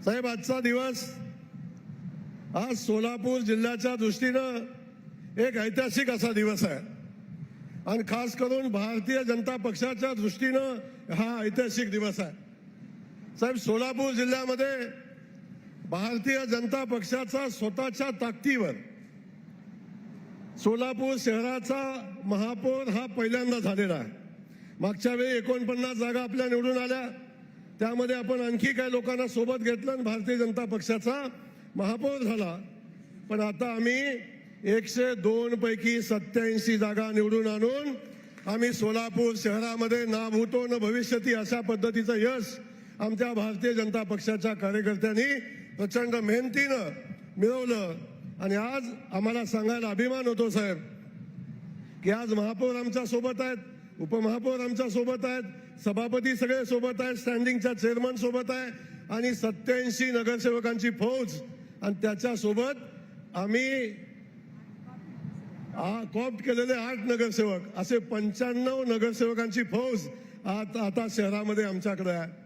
साहेब, आजचा दिवस आज सोलापूर जिल्ह्याच्या दृष्टीनं एक ऐतिहासिक असा दिवस आहे आणि खास करून भारतीय जनता पक्षाच्या दृष्टीनं हा ऐतिहासिक दिवस आहे. साहेब, सोलापूर जिल्ह्यामध्ये भारतीय जनता पक्षाचा स्वतःच्या ताकदीवर सोलापूर शहराचा महापौर हा पहिल्यांदा झालेला आहे. मागच्या वेळी 49 जागा आपल्या निवडून आल्या, त्यामध्ये आपण आणखी काही लोकांना सोबत घेतलं आणि भारतीय जनता पक्षाचा महापौर झाला. पण आता आम्ही 102 पैकी 87 जागा निवडून आणून आम्ही सोलापूर शहरामध्ये ना भूतो न भविष्यती अशा पद्धतीचं यश आमच्या भारतीय जनता पक्षाच्या कार्यकर्त्यांनी प्रचंड मेहनतीनं मिळवलं. आणि आज आम्हाला सांगायला अभिमान होतो साहेब की आज महापौर आमच्या सोबत आहेत, उपमहापौर आमच्या सोबत आहेत, सभापती सगळे सोबत आहेत, स्टँडिंगच्या चेअरमन सोबत आहे आणि 87 नगरसेवकांची फौज आणि त्याच्यासोबत आम्ही कॉप्ट केलेले 8 नगरसेवक असे 95 नगरसेवकांची फौज आता शहरामध्ये आमच्याकडे आहे.